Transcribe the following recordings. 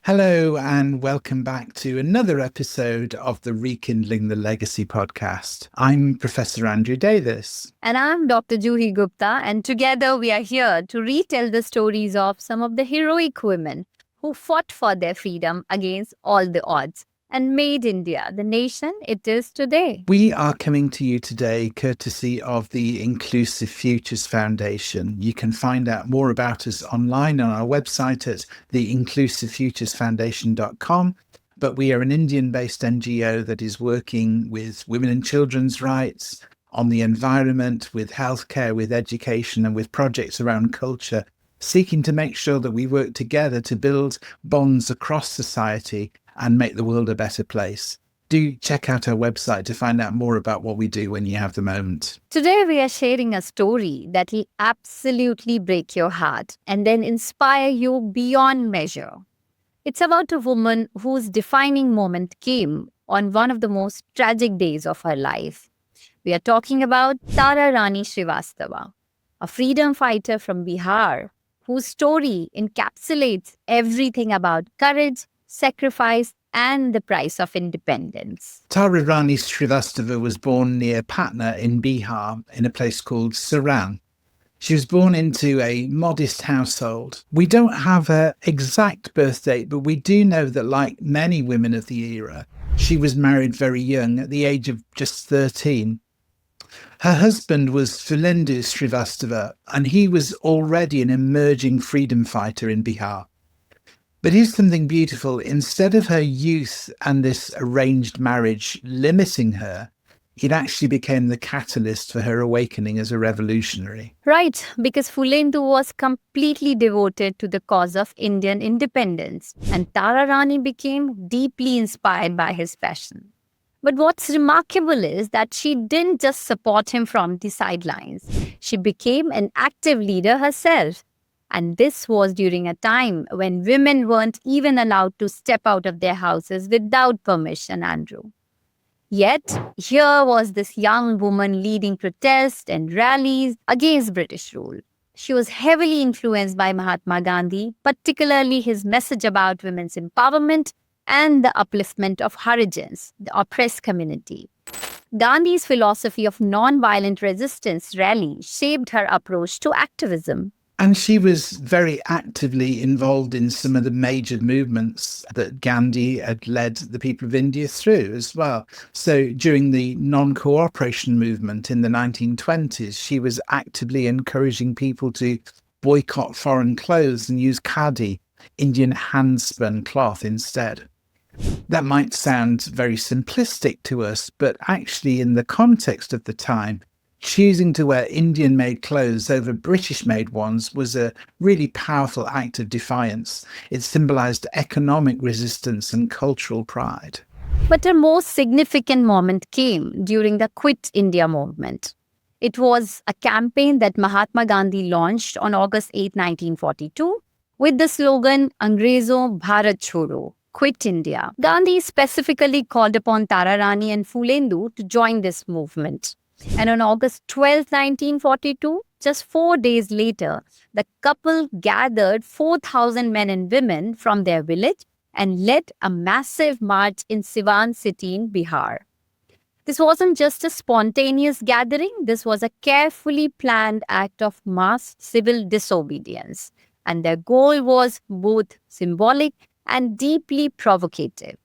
Hello, and welcome back to another episode of the Rekindling the Legacy podcast. I'm Professor Andrew Davies. And I'm Dr. Juhi Gupta, and together we are here to retell the stories of some of the heroic women who fought for their freedom against all the odds and made India the nation it is today. We are coming to you today courtesy of the Inclusive Futures Foundation. You can find out more about us online on our website at theinclusivefuturesfoundation.com. But we are an Indian-based NGO that is working with women and children's rights, on the environment, with healthcare, with education, and with projects around culture, seeking to make sure that we work together to build bonds across society and make the world a better place. Do check out our website to find out more about what we do when you have the moment. Today we are sharing a story that will absolutely break your heart and then inspire you beyond measure. It's about a woman whose defining moment came on one of the most tragic days of her life. We are talking about Tara Rani Srivastava, a freedom fighter from Bihar, whose story encapsulates everything about courage, sacrifice, and the price of independence. Tara Rani Srivastava was born near Patna in Bihar in a place called Saran. She was born into a modest household. We don't have her exact birth date, but we do know that, like many women of the era, she was married very young, at the age of just 13. Her husband was Phulendu Srivastava, and he was already an emerging freedom fighter in Bihar. But here's something beautiful. Instead of her youth and this arranged marriage limiting her, it actually became the catalyst for her awakening as a revolutionary. Right, because Phulendu was completely devoted to the cause of Indian independence, and Tara Rani became deeply inspired by his passion. But what's remarkable is that she didn't just support him from the sidelines. She became an active leader herself. And this was during a time when women weren't even allowed to step out of their houses without permission, Andrew. Yet, here was this young woman leading protests and rallies against British rule. She was heavily influenced by Mahatma Gandhi, particularly his message about women's empowerment and the upliftment of Harijans, the oppressed community. Gandhi's philosophy of non-violent resistance rally shaped her approach to activism. And she was very actively involved in some of the major movements that Gandhi had led the people of India through as well. So during the non-cooperation movement in the 1920s, she was actively encouraging people to boycott foreign clothes and use khadi, Indian hand-spun cloth, instead. That might sound very simplistic to us, but actually in the context of the time, choosing to wear Indian-made clothes over British-made ones was a really powerful act of defiance. It symbolized economic resistance and cultural pride. But her most significant moment came during the Quit India movement. It was a campaign that Mahatma Gandhi launched on August 8, 1942, with the slogan, Angrezo Bharat Chhoro, Quit India. Gandhi specifically called upon Tara Rani and Phulendu to join this movement. And on August 12, 1942, just 4 days later, the couple gathered 4,000 men and women from their village and led a massive march in Saran city in Bihar. This wasn't just a spontaneous gathering, this was a carefully planned act of mass civil disobedience. And their goal was both symbolic and deeply provocative.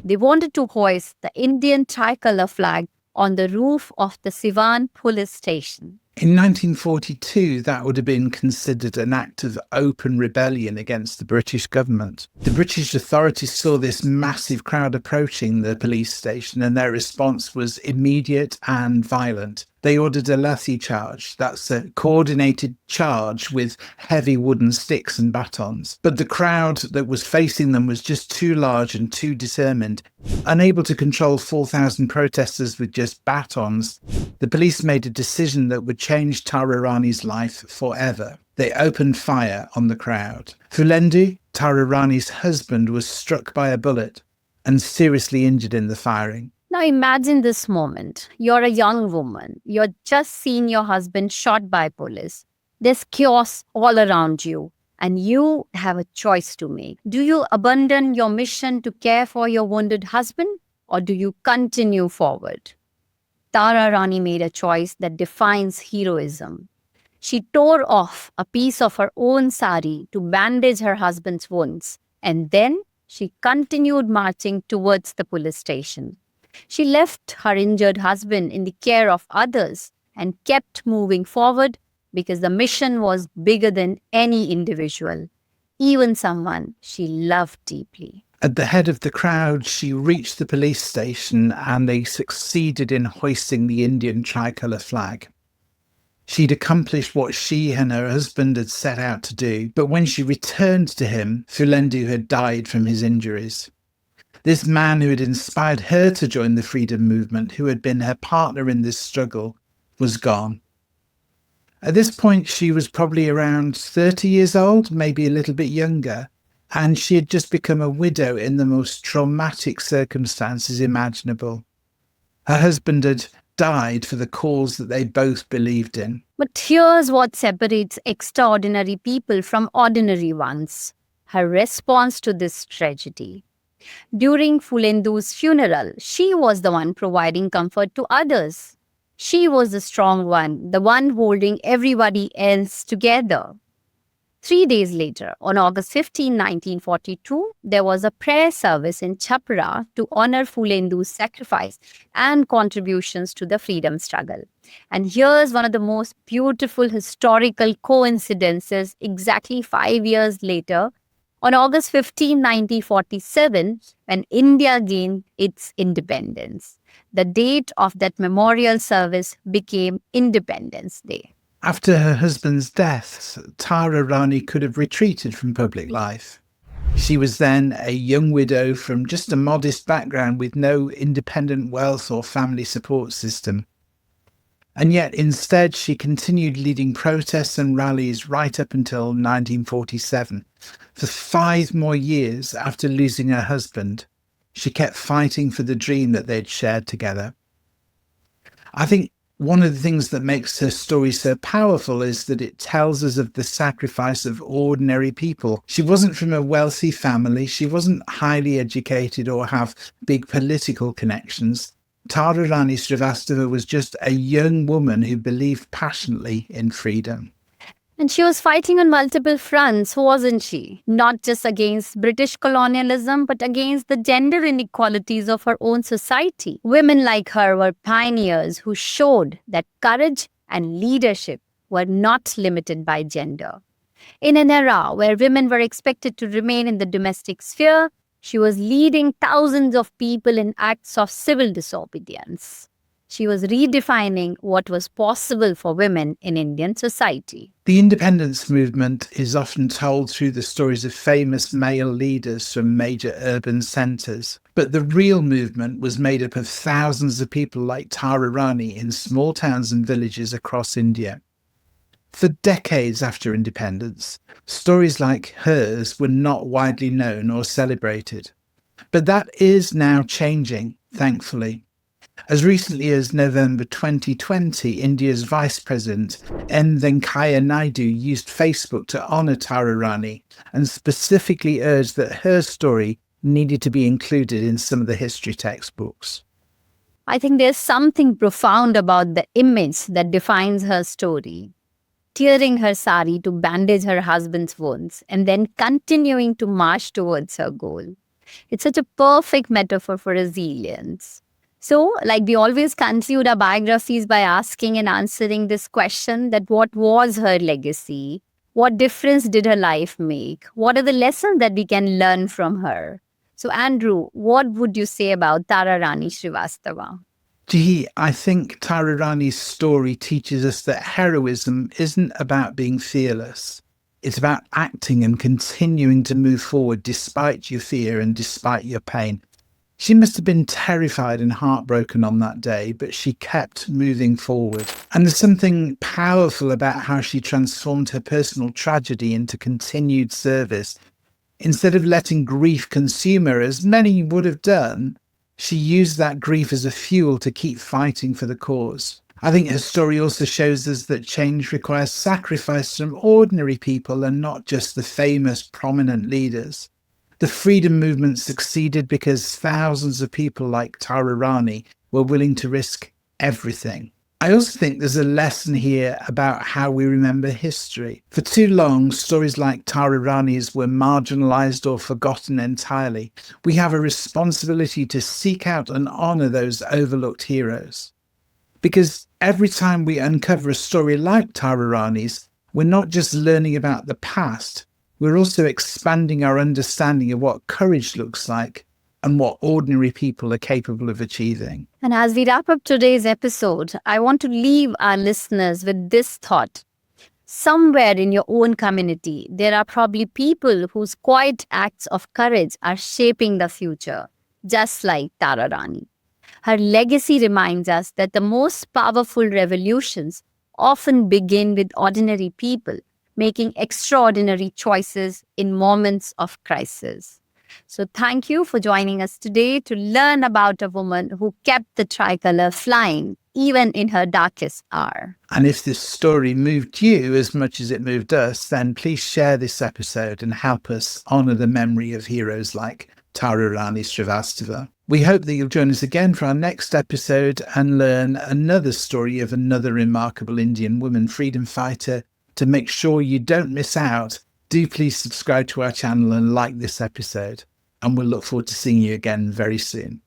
They wanted to hoist the Indian tricolor flag on the roof of the Saran police station. In 1942, that would have been considered an act of open rebellion against the British government. The British authorities saw this massive crowd approaching the police station, and their response was immediate and violent. They ordered a lathi charge, that's a coordinated charge with heavy wooden sticks and batons. But the crowd that was facing them was just too large and too determined. Unable to control 4,000 protesters with just batons, the police made a decision that would change Tara Rani's life forever. They opened fire on the crowd. Phulendu, Tara Rani's husband, was struck by a bullet and seriously injured in the firing. Now imagine this moment. You're a young woman. You're just seen your husband shot by police. There's chaos all around you. and you have a choice to make. Do you abandon your mission to care for your wounded husband, or do you continue forward? Tara Rani made a choice that defines heroism. She tore off a piece of her own sari to bandage her husband's wounds, and then she continued marching towards the police station. She left her injured husband in the care of others and kept moving forward because the mission was bigger than any individual, even someone she loved deeply. At the head of the crowd, she reached the police station and they succeeded in hoisting the Indian tricolour flag. She'd accomplished what she and her husband had set out to do, but when she returned to him, Phulendu had died from his injuries. This man who had inspired her to join the freedom movement, who had been her partner in this struggle, was gone. At this point, she was probably around 30 years old, maybe a little bit younger, and she had just become a widow in the most traumatic circumstances imaginable. Her husband had died for the cause that they both believed in. But here's what separates extraordinary people from ordinary ones: her response to this tragedy. During Phulendu's funeral, she was the one providing comfort to others. She was the strong one, the one holding everybody else together. 3 days later, on August 15, 1942, there was a prayer service in Chhapra to honor Phulendu's sacrifice and contributions to the freedom struggle. And here's one of the most beautiful historical coincidences. Exactly 5 years later, on August 15, 1947, when India gained its independence, the date of that memorial service became Independence Day. After her husband's death, Tara Rani could have retreated from public life. She was then a young widow from just a modest background with no independent wealth or family support system. And yet instead she continued leading protests and rallies right up until 1947. For 5 more years after losing her husband, she kept fighting for the dream that they'd shared together. I think one of the things that makes her story so powerful is that it tells us of the sacrifice of ordinary people. She wasn't from a wealthy family. She wasn't highly educated or have big political connections. Tara Rani Srivastava was just a young woman who believed passionately in freedom. And she was fighting on multiple fronts, wasn't she? Not just against British colonialism, but against the gender inequalities of her own society. Women like her were pioneers who showed that courage and leadership were not limited by gender. In an era where women were expected to remain in the domestic sphere, she was leading thousands of people in acts of civil disobedience. She was redefining what was possible for women in Indian society. The independence movement is often told through the stories of famous male leaders from major urban centres. But the real movement was made up of thousands of people like Tara Rani in small towns and villages across India. For decades after independence, stories like hers were not widely known or celebrated. But that is now changing, thankfully. As recently as November 2020, India's Vice President M. Venkaiah Naidu used Facebook to honour Tara Rani and specifically urged that her story needed to be included in some of the history textbooks. I think there's something profound about the image that defines her story. Tearing her sari to bandage her husband's wounds and then continuing to march towards her goal. It's such a perfect metaphor for resilience. So, like we always conclude our biographies by asking and answering this question, that what was her legacy? What difference did her life make? What are the lessons that we can learn from her? So, Andrew, what would you say about Tara Rani Srivastava? Juhi, I think Tara Rani's story teaches us that heroism isn't about being fearless. It's about acting and continuing to move forward despite your fear and despite your pain. She must have been terrified and heartbroken on that day, but she kept moving forward. And there's something powerful about how she transformed her personal tragedy into continued service. Instead of letting grief consume her, as many would have done, she used that grief as a fuel to keep fighting for the cause. I think her story also shows us that change requires sacrifice from ordinary people and not just the famous, prominent leaders. The freedom movement succeeded because thousands of people like Tara Rani were willing to risk everything. I also think there's a lesson here about how we remember history. For too long, stories like Tara Rani's were marginalized or forgotten entirely. We have a responsibility to seek out and honor those overlooked heroes. Because every time we uncover a story like Tara Rani's, we're not just learning about the past, we're also expanding our understanding of what courage looks like and what ordinary people are capable of achieving. And as we wrap up today's episode, I want to leave our listeners with this thought. Somewhere in your own community, there are probably people whose quiet acts of courage are shaping the future, just like Tara Rani. Her legacy reminds us that the most powerful revolutions often begin with ordinary people making extraordinary choices in moments of crisis. So thank you for joining us today to learn about a woman who kept the tricolor flying even in her darkest hour. And if this story moved you as much as it moved us, then please share this episode and help us honour the memory of heroes like Tara Rani Srivastava. We hope that you'll join us again for our next episode and learn another story of another remarkable Indian woman freedom fighter. To make sure you don't miss out, do please subscribe to our channel and like this episode. And we'll look forward to seeing you again very soon.